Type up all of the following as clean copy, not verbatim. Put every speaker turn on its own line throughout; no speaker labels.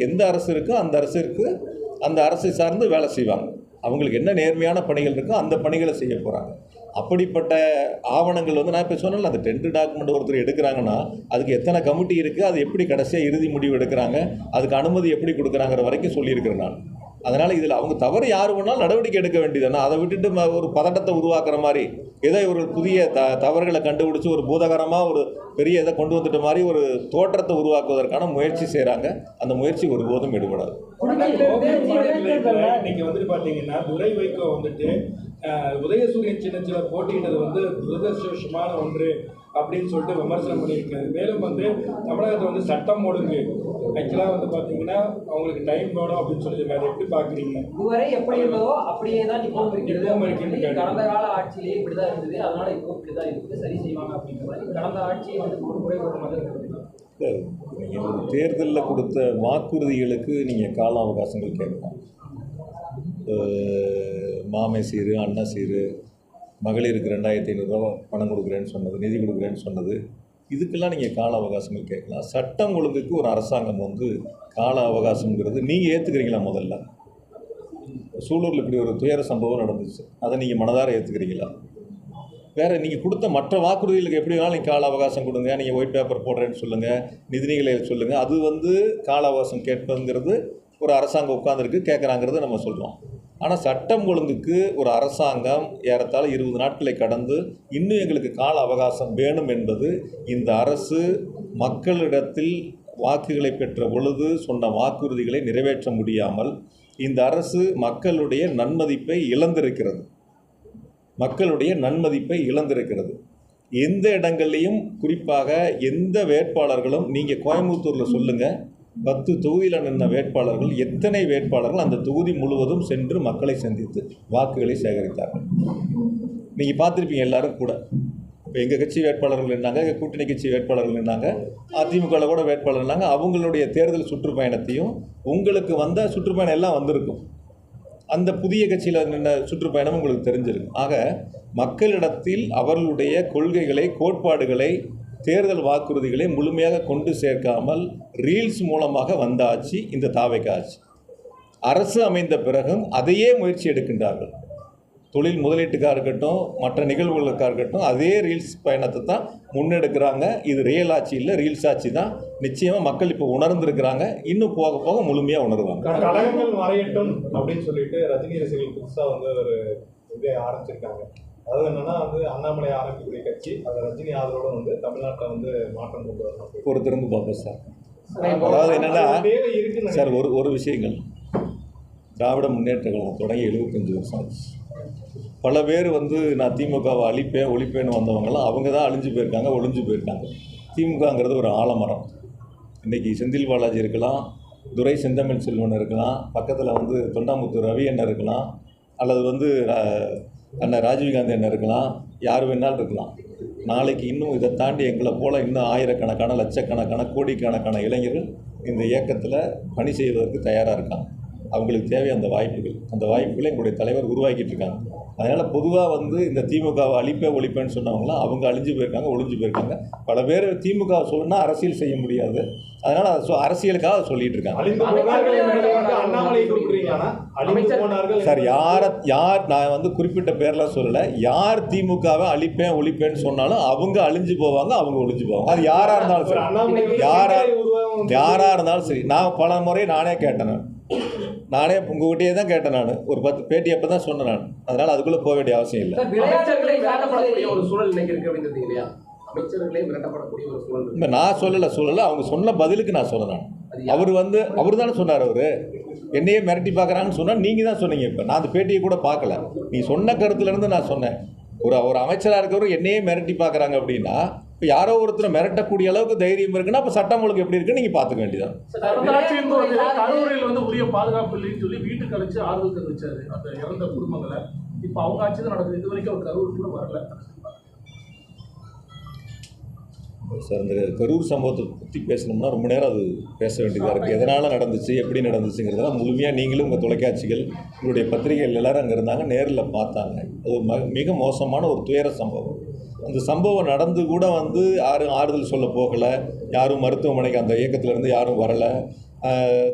எந்த அரசு இருக்கோ அந்த அரசிற்கு அந்த அரசை சார்ந்து வேலை செய்வாங்க. அவங்களுக்கு என்ன நேர்மையான பணிகள் இருக்கோ அந்த பணிகளை செய்ய போகிறாங்க. அப்படிப்பட்ட ஆவணங்கள் வந்து நான் இப்போ சொன்னல, அந்த டென்ட் டாக்குமெண்ட் ஒருத்தர் எடுக்கிறாங்கன்னா அதுக்கு எத்தனை கமிட்டி இருக்குது, அது எப்படி கடைசியாக இறுதி முடிவு எடுக்கிறாங்க, அதுக்கு அனுமதி எப்படி கொடுக்குறாங்கிற வரைக்கும் சொல்லியிருக்கிறேன் நான். அதனால் இதில் அவங்க தவறு யார் வேணாலும் நடவடிக்கை எடுக்க வேண்டியதுன்னா, அதை விட்டுட்டு ஒரு பதட்டத்தை உருவாக்குற மாதிரி ஏதோ ஒரு புதிய தவறுகளை கண்டுபிடிச்சி ஒரு பூதகரமாக ஒரு பெரிய இதை கொண்டு வந்துட்ட மாதிரி ஒரு தோற்றத்தை உருவாக்குவதற்கான முயற்சி செய்கிறாங்க. அந்த முயற்சி ஒருபோதும் எடுபடாது.
இன்னைக்கு வந்துட்டு பார்த்தீங்கன்னா துரை வைகோ வந்துட்டு உதயசூரியன் சின்னத்தில் போட்டியிட்டது வந்து துரதிருஷ்டவசமான ஒன்று அப்படின்னு சொல்லிட்டு விமர்சனம் பண்ணியிருக்காரு. மேலும் வந்து தமிழகத்தில் வந்து சட்டம் ஒழுங்கு ஆக்சுவலாக வந்து பார்த்தீங்கன்னா அவங்களுக்கு டைம் வேணும் அப்படின்னு சொல்லியிருக்காரு. எப்படி பார்க்குறீங்க?
இதுவரை எப்படி இருந்ததோ அப்படியே தான் இப்பவும் இருக்கிறது. கடந்த கால ஆட்சியிலேயே இப்படி தான் இருந்தது, அதனால இப்போ இப்படி தான் இருக்குது, சரி செய்வாங்க அப்படிங்கிற மாதிரி கடந்த ஆட்சியை வந்து ஒரு முறை ஒரு மாதிரி.
நீங்கள் ஒரு தேர்தலில் கொடுத்த வாக்குறுதிகளுக்கு நீங்கள் கால அவகாசங்கள் கேட்கலாம். மாமை சீரு, அண்ணா சீரு, மகளிருக்கு 2500 ரூபா பணம் கொடுக்குறேன்னு சொன்னது, நிதி கொடுக்குறேன்னு சொன்னது, இதுக்கெல்லாம் நீங்கள் கால அவகாசங்கள் கேட்கலாம். சட்டம் ஒழுங்குக்கு ஒரு அரசாங்கம் வந்து கால அவகாசங்கிறது நீங்கள் ஏற்றுக்கிறீங்களா? முதல்ல சூலூரில் இப்படி ஒரு துயர சம்பவம் நடந்துச்சு, அதை நீங்கள் மனதார ஏற்றுக்கிறீங்களா? வேறு நீங்கள் கொடுத்த மற்ற வாக்குறுதிகளுக்கு எப்படி வேணாலும் நீங்கள் கால அவகாசம் கொடுங்க, நீங்கள் ஒயிட் பேப்பர் போடுறேன்னு சொல்லுங்கள், நிதிநிலை சொல்லுங்கள், அது வந்து கால அவகாசம் கேட்பதுங்கிறது ஒரு அரசாங்கம் உட்கார்ந்துருக்கு கேட்குறாங்கிறத நம்ம சொல்கிறோம். ஆனால் சட்டம் ஒழுங்குக்கு ஒரு அரசாங்கம் ஏறத்தாழ 20 நாட்களை கடந்து இன்னும் எங்களுக்கு கால அவகாசம் வேணும் என்பது இந்த அரசு மக்களிடத்தில் வாக்குகளை பெற்ற பொழுது சொன்ன வாக்குறுதிகளை நிறைவேற்ற முடியாமல் இந்த அரசு மக்களுடைய நன்மதிப்பை இழந்திருக்கிறது. எந்த இடங்கள்லையும் குறிப்பாக எந்த வேட்பாளர்களும் நீங்கள் கோயம்புத்தூரில் சொல்லுங்கள், 10 தொகுதியில் நின்ற வேட்பாளர்கள் எத்தனை வேட்பாளர்கள் அந்த தொகுதி முழுவதும் சென்று மக்களை சந்தித்து வாக்குகளை சேகரித்தார்கள்? நீங்கள் பார்த்துருப்பீங்க எல்லாரும் கூட. இப்போ எங்கள் கட்சி வேட்பாளர்கள் நின்னாங்க, எங்கள் கூட்டணி கட்சி வேட்பாளர்கள் நின்னாங்க, அதிமுகவில் கூட வேட்பாளர் நின்னாங்க. அவங்களுடைய தேர்தல் சுற்றுப்பயணத்தையும் உங்களுக்கு வந்த சுற்றுப்பயணம் எல்லாம் வந்திருக்கும். அந்த புதிய கட்சியில் நின்ற சுற்றுப்பயணம் உங்களுக்கு தெரிஞ்சிருக்கும். ஆக மக்களிடத்தில் அவர்களுடைய கொள்கைகளை, கோட்பாடுகளை, தேர்தல் வாக்குறுதிகளை முழுமையாக கொண்டு சேர்க்காமல் ரீல்ஸ் மூலமாக வந்த ஆட்சி இந்த தாவேகா ஆட்சி. அரசு அமைந்த பிறகும் அதையே முயற்சி எடுக்கின்றார்கள். தொழில் முதலீட்டுக்காக இருக்கட்டும், மற்ற நிகழ்வுகளுக்காக இருக்கட்டும், அதே ரீல்ஸ் பயணத்தை தான் முன்னெடுக்கிறாங்க. இது ரியல் ஆட்சி இல்லை, ரீல்ஸ் ஆட்சி தான். நிச்சயமாக மக்கள் இப்போ உணர்ந்துருக்கிறாங்க, இன்னும் போக போக முழுமையாக உணர்வாங்க.
கழகங்கள் மறையட்டும் அப்படின்னு சொல்லிட்டு ரஜினி ரசிகர்கள் புதுசாக வந்து ஒரு இதை ஆரம்பிச்சிருக்காங்க. அதாவது என்னன்னா வந்து அண்ணாமலை ஆரம்பிக்கக்கூடிய கட்சி அது ரஜினி ஆதரவோடு வந்து தமிழ்நாட்டில் வந்து மாற்றம் கொண்டு வரணும்.
ஒரு திறந்து பார்ப்போம் சார். அதாவது என்னன்னா சார், ஒரு விஷயங்கள், திராவிட முன்னேற்ற கழகம் தொடங்கி 75 வருஷம் ஆச்சு. பல பேர் வந்து நான் திமுகவை அழிப்பேன் ஒழிப்பேன்னு வந்தவங்களாம் அவங்க தான் அழிஞ்சு போயிருக்காங்க, ஒழிஞ்சு போயிருக்காங்க. திமுகங்கிறது ஒரு ஆலமரம். இன்றைக்கி செந்தில் பாலாஜி இருக்கலாம், துரை செந்தமிழ் செல்வன் இருக்கலாம், பக்கத்தில் வந்து தொண்டாமுத்தூர் ரவி அண்ணன் இருக்கலாம், அல்லது வந்து அண்ணன் ராஜீவ்காந்தி அண்ணன் இருக்கலாம், யார் வேணாலும் இருக்கலாம். நாளைக்கு இன்னும் இதை தாண்டி எங்களை போல் இன்னும் ஆயிரக்கணக்கான, லட்சக்கணக்கான, கோடிக்கணக்கான இளைஞர்கள் இந்த இயக்கத்தில் பணி செய்வதற்கு தயாராக இருக்காங்க. அவங்களுக்கு தேவை அந்த வாய்ப்புகளை எங்களுடைய தலைவர் உருவாக்கிட்டு இருக்காங்க. அதனால் பொதுவாக வந்து இந்த திமுகவை அழிப்பே ஒழிப்பேன்னு சொன்னவங்களாம் அவங்க அழிஞ்சு போயிருக்காங்க, ஒழிஞ்சு போயிருக்காங்க. பல பேர் திமுக சொல்லணும்னா அரசியல் செய்ய முடியாது, அதனால் அதை அரசியலுக்காக அதை சொல்லிட்டு இருக்காங்க. சார், யார் நான் வந்து குறிப்பிட்ட பேர்லாம் சொல்லலை, யார் திமுகவை அழிப்பேன் ஒழிப்பேன்னு சொன்னாலும் அவங்க அழிஞ்சு போவாங்க, அவங்க ஒழிஞ்சு போவாங்க. அது யாராக இருந்தாலும் சரி, யாராக இருந்தாலும் சரி. நான் பல முறை நானே கேட்டேன், நானே உங்ககிட்டயே தான் கேட்டேன். நான் ஒரு 10 பேட்டி அப்போ தான் சொன்னேன் நான். அதனால் அதுக்குள்ளே போக வேண்டிய அவசியம் இல்லை. இப்போ நான் சொல்லலை, அவங்க சொன்ன பதிலுக்கு நான் சொன்னேன். அவர் தானே சொன்னார். என்னையே மிரட்டி பார்க்குறாங்கன்னு சொன்னால் நீங்கள் தான் சொன்னீங்க. இப்போ நான் அந்த பேட்டியை கூட பார்க்கல, நீ சொன்ன கருத்துலேருந்து நான் சொன்னேன். ஒரு அமைச்சராக இருக்கிறவர் என்னையே மிரட்டி பார்க்குறாங்க அப்படின்னா, இப்போ யாரோ ஒருத்தர் மிரட்டக்கூடிய அளவுக்கு தைரியம் இருக்குன்னா அப்போ சட்டம் ஒழுங்கு எப்படி இருக்குன்னு நீங்கள் பார்த்துக்க வேண்டியதான்.
கரூரில் வந்து உரிய பாதுகாப்பு இல்லைன்னு சொல்லி வீட்டுக்கு அழைச்சி ஆறுதல் தெரிவிச்சாரு அந்த இறந்த குடும்பங்களை. இப்போ அவங்க ஆட்சி தான் நடக்குது, இது வரைக்கும் அவர் கரூர் கூட வரல.
சார், இந்த கரூர் சம்பவத்தை பற்றி பேசணும்னா ரொம்ப நேரம் அது பேச வேண்டியதாக இருக்குது. எதனால் நடந்துச்சு, எப்படி நடந்துச்சுங்கிறதெல்லாம் முழுமையாக நீங்களும் உங்கள் தொலைக்காட்சிகள், உங்களுடைய பத்திரிகைகள் எல்லோரும் அங்கே இருந்தாங்க, நேரில் பார்த்தாங்க. அது மிக மோசமான ஒரு துயர சம்பவம். அந்த சம்பவம் நடந்து கூட வந்து யாரும் ஆறுதல் சொல்ல போகலை, யாரும் மருத்துவமனைக்கு அந்த இயக்கத்திலேருந்து யாரும் வரலை.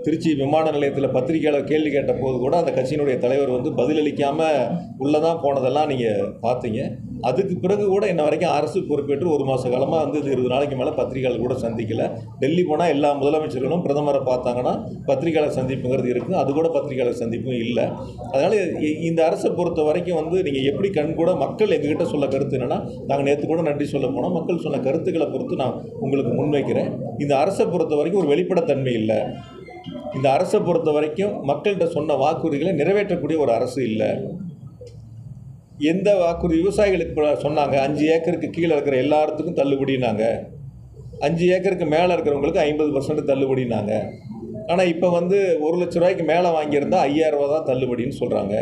திருச்சி விமான நிலையத்தில் பத்திரிகையாளர் கேள்வி கேட்ட போது கூட அந்த கட்சியினுடைய தலைவர் வந்து பதிலளிக்காமல் உள்ளதான் போனதெல்லாம் நீங்கள் பார்த்தீங்க. அதுக்கு பிறகு கூட இன்ன வரைக்கும் அரசு பொறுப்பேற்று 1 மாத காலமாக வந்து 20 நாளைக்கு மேலே பத்திரிகையாளர் கூட சந்திக்கலை. டெல்லி போனால் எல்லா முதலமைச்சர்களும் பிரதமரை பார்த்தாங்கன்னா பத்திரிகையாளர் சந்திப்புங்கிறது இருக்குது, அது கூட பத்திரிகையாளர் சந்திப்பும் இல்லை. அதனால் இந்த அரசை பொறுத்த வரைக்கும் வந்து நீங்கள் எப்படி கூட மக்கள் எங்ககிட்ட சொல்ல கருத்து என்னென்னா, நாங்கள் நேற்று கூட நன்றி சொல்ல போனோம், மக்கள் சொன்ன கருத்துக்களை பொறுத்து நான் உங்களுக்கு முன்வைக்கிறேன். இந்த அரசை பொறுத்த வரைக்கும் ஒரு வெளிப்படைத்தன்மை இல்லை. இந்த அரசை பொறுத்த வரைக்கும் மக்கள்கிட்ட சொன்ன வாக்குறுதிகளை நிறைவேற்றக்கூடிய ஒரு அரசு இல்லை. எந்த வாக்குறுதி விவசாயிகளுக்கு சொன்னாங்க, 5 ஏக்கருக்கு கீழே இருக்கிற எல்லாத்துக்கும் தள்ளுபடினாங்க, 5 ஏக்கருக்கு மேலே இருக்கிறவங்களுக்கு 50% தள்ளுபடினாங்க. ஆனால் இப்போ வந்து 1 லட்ச ரூபாய்க்கு மேலே வாங்கியிருந்தால் 5000 ரூபா தான் தள்ளுபடின்னு சொல்கிறாங்க.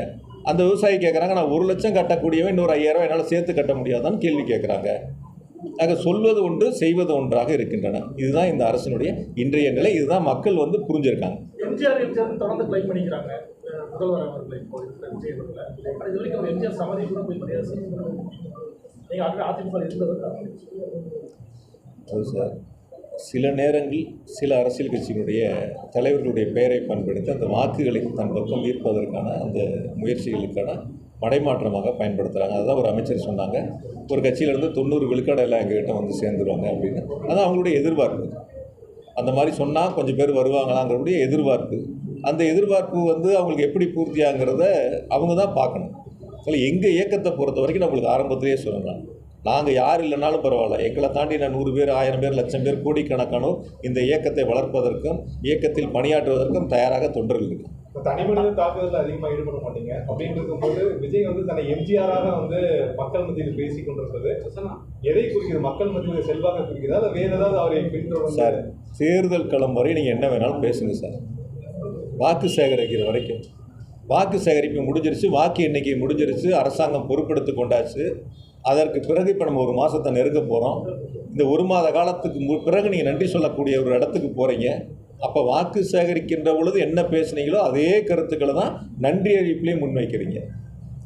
அந்த விவசாயி கேட்குறாங்க, நான் 1 லட்சம் கட்டக்கூடியவன் இன்னொரு 5000 ரூபா என்னால் சேர்த்து கட்ட முடியாதான்னு கேள்வி கேட்குறாங்க. ஆக சொல்வது ஒன்று செய்வது ஒன்றாக இருக்கின்றன. இதுதான் இந்த அரசினுடைய இன்றைய நிலை. இதுதான் மக்கள் வந்து புரிஞ்சிருக்காங்க.
எம்ஜிஆர் தொடர்ந்து கிளைம் பண்ணிக்கிறாங்க முதல்வர் அவர்களை. இப்போ விஜய் அவர்களை இது வரைக்கும் ஒரு எம்ஜிஆர் சமாதி கூட போய் மரியாதை செய்யணும். நீங்கள் ஆல்ரெடி அதிமுக இருந்தவர்.
அது சார், சில நேரங்கள் சில அரசியல் கட்சியினுடைய தலைவர்களுடைய பெயரை பயன்படுத்தி அந்த வாக்குகளை தன் பக்கம் ஈர்ப்பதற்கான அந்த முயற்சிகளுக்கான மடைமாற்றமாக பயன்படுத்துகிறாங்க. அதுதான் ஒரு அமைச்சர் சொன்னாங்க, ஒரு கட்சியிலேருந்து 90 விழுக்காடு எல்லாம் எங்ககிட்ட வந்து சேர்ந்துருவாங்க அப்படின்னு. அதான் அவங்களுடைய எதிர்பார்ப்பு. அந்த மாதிரி சொன்னால் கொஞ்சம் பேர் வருவாங்களாங்கிறதுடைய எதிர்பார்ப்பு. அந்த எதிர்பார்ப்பு வந்து அவங்களுக்கு எப்படி பூர்த்தியாங்கிறத அவங்க தான் பார்க்கணும். அதில் எங்கள் இயக்கத்தை பொறுத்த வரைக்கும் நம்மளுக்கு ஆரம்பத்திலேயே சொல்லலாம், நாங்கள் யார் இல்லைனாலும் பரவாயில்ல, எங்களை தாண்டி நான் 100 பேர் 1000 பேர் 1,00,000 பேர் கோடிக்கணக்கானோர் இந்த இயக்கத்தை வளர்ப்பதற்கும் இயக்கத்தில் பணியாற்றுவதற்கும் தயாராக தொண்டர்கள் இருக்கு.
இப்போ தனிமனித தாக்குதலில் அதிகமாக ஈடுபட மாட்டீங்க அப்படின்னு இருக்கும்போது விஜய் வந்து தன்னை எம்ஜிஆராக வந்து மக்கள் மத்தியில் பேசி கொண்டிருப்பது எதை குறிக்கிறது? மக்கள் மத்தியில் செல்வாக்க குறிக்கிறதா இல்லை வேறு ஏதாவது அவரை பின்தொடர்ந்து?
சார், தேர்தல் களம் வரை நீங்கள் என்ன வேணாலும் பேசுங்க சார். வாக்கு சேகரிக்கிற வரைக்கும் வாக்கு சேகரிப்பு முடிஞ்சிருச்சு, வாக்கு எண்ணிக்கை முடிஞ்சிருச்சு, அரசாங்கம் பொறுப்பெடுத்து கொண்டாச்சு. அதற்கு பிறகு இப்போ நம்ம 1 மாதத்தை நெருங்க போகிறோம். இந்த 1 மாத காலத்துக்கு பிறகு நீங்கள் நன்றி சொல்லக்கூடிய ஒரு இடத்துக்கு போகிறீங்க. அப்போ வாக்கு சேகரிக்கின்ற பொழுது என்ன பேசுனீங்களோ அதே கருத்துக்களை தான் நன்றி அறிவிப்புலேயும் முன்வைக்கிறீங்க.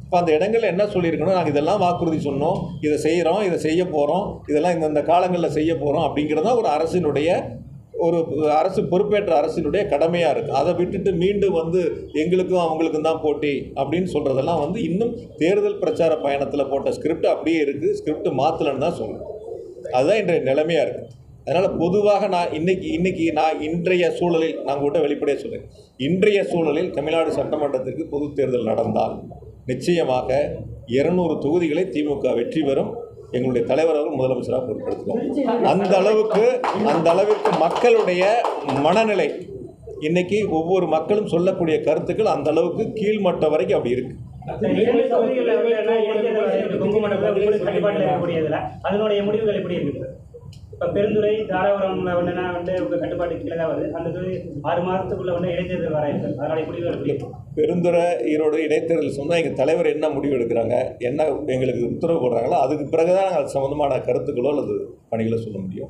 இப்போ அந்த இடங்களில் என்ன சொல்லியிருக்கணும், நாங்கள் இதெல்லாம் வாக்குறுதி சொன்னோம், இதை செய்கிறோம், இதை செய்ய போகிறோம், இதெல்லாம் இந்தந்த காலங்களில் செய்ய போகிறோம் அப்படிங்கிறது தான் ஒரு அரசினுடைய அரசு பொறுப்பேற்ற அரசினுடைய கடமையாக இருக்குது. அதை விட்டுட்டு மீண்டும் வந்து எங்களுக்கும் அவங்களுக்கும் தான் போட்டி அப்படின்னு சொல்கிறதெல்லாம் வந்து இன்னும் தேர்தல் பிரச்சார பயணத்தில் போட்ட ஸ்கிரிப்ட் அப்படியே இருக்குது, ஸ்கிரிப்ட் மாற்றலன்னு தான் சொல்லணும். அதுதான் இன்றைய நிலைமையாக இருக்குது. அதனால் பொதுவாக நான் இன்றைய சூழலில் நான் கூட வெளிப்படையாக சொல்கிறேன், இன்றைய சூழலில் தமிழ்நாடு சட்டமன்றத்திற்கு பொது தேர்தல் நடந்தால் நிச்சயமாக 200 தொகுதிகளை திமுக வெற்றி பெறும். எங்களுடைய தலைவர் அவர் முதலமைச்சராக பொறுப்பெடுத்துக்கோம். அந்த அளவிற்கு மக்களுடைய மனநிலை இன்னைக்கு ஒவ்வொரு மக்களும் சொல்லக்கூடிய கருத்துக்கள் அந்த அளவுக்கு கீழ்மட்டம் வரைக்கும் அப்படி இருக்கு.
அதனுடைய முடிவுகள் எப்படி இருக்கு? இப்போ பெருந்துறை தாராபுரம் வந்து உங்கள் கட்டுப்பாட்டு கீழே தான் வருது. அந்த 6 மாதத்துக்குள்ள வந்து இடைத்தேர்தல் வர இருக்கு. அதனுடைய முடிவுகள்
பெருந்துறை ஈரோடு இடைத்தேர்தல் சொன்னால் எங்கள் தலைவர் என்ன முடிவு எடுக்கிறாங்க, என்ன எங்களுக்கு உத்தரவு போடுறாங்களோ அதுக்கு பிறகுதான் நாங்கள் அது சம்மந்தமான கருத்துக்களோ அல்லது பணிகளை சொல்ல முடியும்.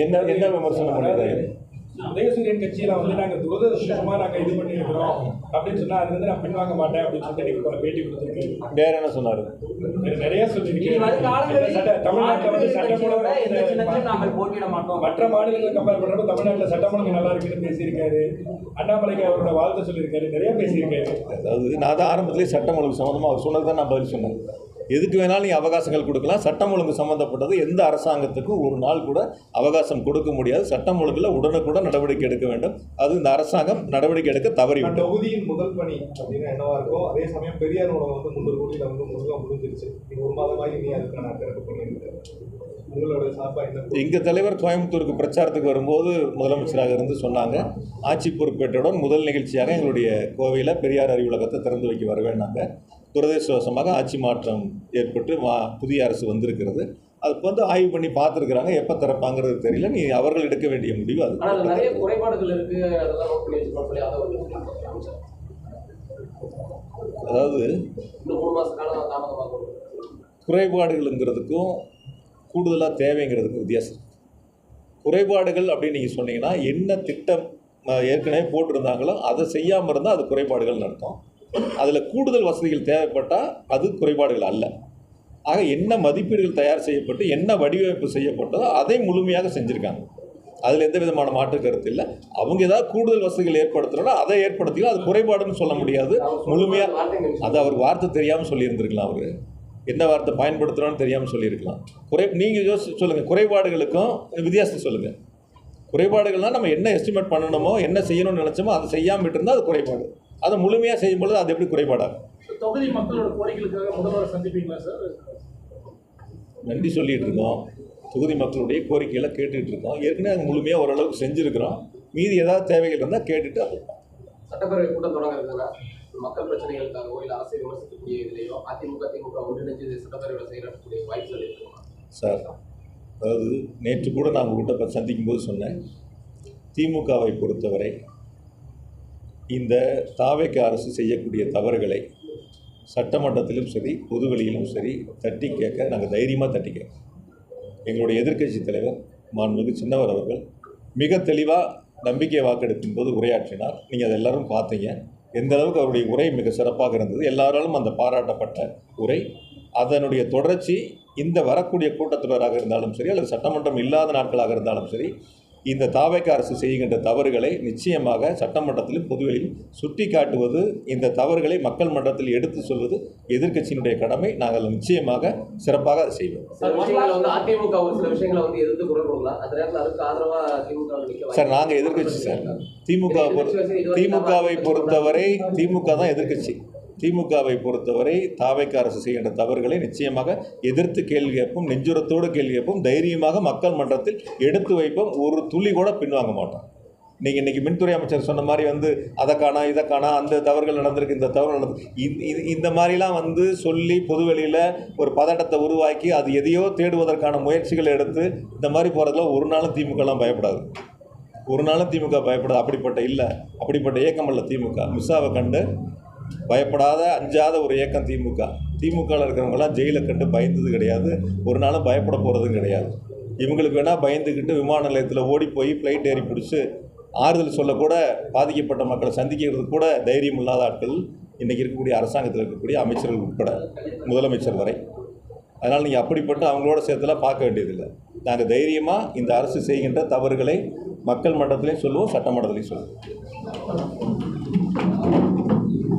என்ன விமர்சனம் பண்ணுறாங்க?
உதயசூரியன் கட்சியில் வந்து நாங்கள் துரதிருஷ்டமாக நாங்கள் இது பண்ணியிருக்கிறோம் அப்படின்னு சொன்னால் அது வந்து நான் பின்வாங்க மாட்டேன் அப்படின்னு சொல்லிட்டு நீங்கள் பேட்டி கொடுத்துருக்கேன்.
வேற என்ன சொன்னார்?
நிறைய சொல்லியிருக்கேன். தமிழ்நாட்டில் வந்து சட்டமூலம்
போட்டியிட மாட்டோம்,
மற்ற மாநிலங்களை கம்பேர் பண்ணுறப்ப தமிழ்நாட்டில் சட்டமூலம் நல்லா இருக்குன்னு பேசியிருக்காரு. அண்ணாமலைக்கு அவரோட வாழ்த்து சொல்லியிருக்காரு, நிறைய பேசியிருக்காரு.
அதாவது நான் தான் ஆரம்பத்திலேயே சட்டம் ஒழுங்கு சம்மந்தமாக அவர் சொன்னது தான் நான் பதில் சொன்னேன். எதுக்கு வேணாலும் நீங்கள் அவகாசங்கள் கொடுக்கலாம். சட்டம் ஒழுங்கு சம்மந்தப்பட்டது எந்த அரசாங்கத்துக்கும் ஒரு நாள் கூட அவகாசம் கொடுக்க முடியாது. சட்டம் ஒழுங்கில் உடனுக்குடன் நடவடிக்கை எடுக்க வேண்டும். அது இந்த அரசாங்கம் நடவடிக்கை எடுக்க தவறிவிட்டது.
தொகுதியின் முதல் பணி அப்படின்னு என்னவா இருக்கும்? அதே சமயம் பெரியார் உணவு வந்து 300 கோடியில் வந்து முழுதாக முடிஞ்சிருச்சு. நீங்கள் 1 மாதமாக நீ அதுக்கான திறப்பு பண்ணியிருக்கேன். உங்களோட சார்பாக என்ன? எங்கள்
தலைவர் கோயம்புத்தூருக்கு பிரச்சாரத்துக்கு வரும்போது முதலமைச்சராக இருந்து சொன்னாங்க, ஆட்சி பொறுப்பேற்றவுடன் முதல் நிகழ்ச்சியாக எங்களுடைய கோவையில் பெரியார் அறிவுலகத்தை திறந்து வைக்க வரவேன்னாங்க. துரதிர்ஷ்டவசமாக ஆட்சி மாற்றம் ஏற்பட்டு புதிய அரசு வந்திருக்கிறது. அது வந்து ஆய்வு பண்ணி பார்த்துருக்குறாங்க. எப்போ திறப்பாங்கிறது தெரியல. நீ அவர்கள் எடுக்க வேண்டிய முடிவு அது.
நிறைய குறைபாடுகள் இருக்கு.
அதாவது குறைபாடுகள்ங்கிறதுக்கும் கூடுதலாக தேவைங்கிறதுக்கும் வித்தியாசம். குறைபாடுகள் அப்படின்னு நீங்கள் சொன்னீங்கன்னா என்ன திட்டம் ஏற்கனவே போட்டிருந்தாங்களோ அதை செய்யாமல் இருந்தால் அது குறைபாடுகள்னு அர்த்தம். அதில் கூடுதல் வசதிகள் தேவைப்பட்டால் அது குறைபாடுகள் அல்ல. ஆக என்ன மதிப்பீடுகள் தயார் செய்யப்பட்டு என்ன வடிவமைப்பு செய்யப்பட்டதோ அதை முழுமையாக செஞ்சுருக்காங்க. அதில் எந்த விதமான மாற்று கருத்து இல்லை. அவங்க ஏதாவது கூடுதல் வசதிகள் ஏற்படுத்துகிறோன்னா அதை ஏற்படுத்திக்கலாம். அது குறைபாடுன்னு சொல்ல முடியாது. முழுமையாக அது அவருக்கு வார்த்தை தெரியாமல் சொல்லியிருந்திருக்கலாம். அவர் என்ன வார்த்தை பயன்படுத்துகிறோன்னு தெரியாமல் சொல்லியிருக்கலாம். நீங்கள் யோசிச்சு சொல்லுங்கள், குறைபாடுகளுக்கும் வித்தியாசத்தை சொல்லுங்கள். குறைபாடுகள்னால் நம்ம என்ன எஸ்டிமேட் பண்ணணுமோ என்ன செய்யணும்னு நினச்சோமோ அதை செய்யாமல் இருந்தால் அது குறைபாடு. அதை முழுமையாக செய்யும்பொழுது அது எப்படி குறைபாடாகும்?
தொகுதி மக்களோட கோரிக்கைகளுக்காக முதல்வரை சந்திப்பீங்களா சார்?
நன்றி சொல்லிகிட்டு இருக்கோம். தொகுதி மக்களுடைய கோரிக்கைகளை கேட்டுகிட்டு இருக்கோம். ஏற்கனவே அது முழுமையாக ஓரளவுக்கு செஞ்சுருக்கிறோம். மீதி ஏதாவது தேவைகள் இருந்தால் கேட்டுட்டு அது
சட்டப்பேரவை கூட்டம் தொடங்குறதுனா மக்கள் பிரச்சனைகளுக்காகவோ இல்லை அரசை விமர்சிக்கக்கூடிய இதுலையோ அதிமுக ஒன்றிணைஞ்சு சட்டப்பேரவையில் செயலாற்றக்கூடிய வாய்ப்புகள் இருக்குமா
சார்? அதாவது நேற்று கூட நான் உங்கள்கிட்ட சந்திக்கும் போது சொன்னேன், திமுகவை பொறுத்தவரை இந்த தாவேக அரசு செய்யக்கூடிய தவறுகளை சட்டமன்றத்திலும் சரி பொதுவெளியிலும் சரி தட்டி கேட்க நாங்கள் தைரியமாக தட்டி கேட்க எங்களுடைய எதிர்க்கட்சி தலைவர் மாண்புமிகு சின்னவர் அவர்கள் மிக தெளிவாக நம்பிக்கை வாக்கெடுப்பின் போது உரையாற்றினார். நீங்கள் அதை எல்லோரும் பார்த்தீங்க. எந்த அளவுக்கு அவருடைய உரை மிக சிறப்பாக இருந்தது. எல்லாராலும் அந்த பாராட்டப்பட்ட உரை. அதனுடைய தொடர்ச்சி இந்த வரக்கூடிய கூட்டத்தொடராக இருந்தாலும் சரி அல்லது சட்டமன்றம் இல்லாத நாட்களாக இருந்தாலும் சரி இந்த தாவேக அரசு செய்கின்ற தவறுகளை நிச்சயமாக சட்டமன்றத்திலும் பொதுவெளியில் சுட்டி காட்டுவது, இந்த தவறுகளை மக்கள் மன்றத்தில் எடுத்து சொல்வது எதிர்க்கட்சியினுடைய கடமை. நாங்கள் நிச்சயமாக சிறப்பாக அதை செய்வோம்.
அதிமுக ஒரு சில விஷயங்களை எதிர்த்து குரல் கொடுக்கலாம். அந்த நேரத்தில் அதுக்கு ஆதரவாக திமுக
சார் நாங்கள் எதிர்க்கட்சி சார். திமுகவை பொறுத்தவரை திமுக தான் எதிர்க்கட்சி. திமுகவை பொறுத்தவரை தாவேக அரசு செய்கின்ற தவறுகளை நிச்சயமாக எதிர்த்து கேள்வி கேட்போம், நெஞ்சுரத்தோடு கேள்வி கேட்போம், தைரியமாக மக்கள் மன்றத்தில் எடுத்து வைப்போம். ஒரு துளி கூட பின்வாங்க மாட்டோம். நீங்கள் இன்றைக்கி மின்துறை அமைச்சர் சொன்ன மாதிரி அதை காணா இதை காணா அந்த தவறுகள் நடந்திருக்கு இந்த தவறு நடந்து இந்த மாதிரிலாம் சொல்லி பொதுவெளியில் ஒரு பதட்டத்தை உருவாக்கி அது எதையோ தேடுவதற்கான முயற்சிகளை எடுத்து இந்த மாதிரி போகிறதுல ஒரு நாளும் திமுகலாம் பயப்படாது. ஒரு நாளும் திமுக பயப்படாது. அப்படிப்பட்ட இயக்கம் அல்ல திமுக. மிஸ்ஸாவை கண்டு பயப்படாத அஞ்சாத ஒரு இயக்கம் திமுக. திமுகவில் இருக்கிறவங்களாம் ஜெயிலை கண்டு பயந்தது கிடையாது. ஒரு நாளும் பயப்பட போகிறதும் கிடையாது. இவங்களுக்கு வேணால் பயந்துக்கிட்டு விமான நிலையத்தில் ஓடி போய் ஃப்ளைட் ஏறி பிடிச்சி ஆறுதல் சொல்லக்கூட பாதிக்கப்பட்ட மக்களை சந்திக்கிறதுக்கு கூட தைரியம் இல்லாத ஆட்கள் இன்றைக்கி இருக்கக்கூடிய அரசாங்கத்தில் இருக்கக்கூடிய அமைச்சர்கள் உட்பட முதலமைச்சர் வரை. அதனால் நீங்கள் அப்படிப்பட்ட அவங்களோட சேர்த்துலாம் பார்க்க வேண்டியதில்லை. நாங்கள் தைரியமாக இந்த அரசு செய்கின்ற தவறுகளை மக்கள் மன்றத்திலையும் சொல்லுவோம், சட்டமன்றத்திலையும் சொல்லுவோம்.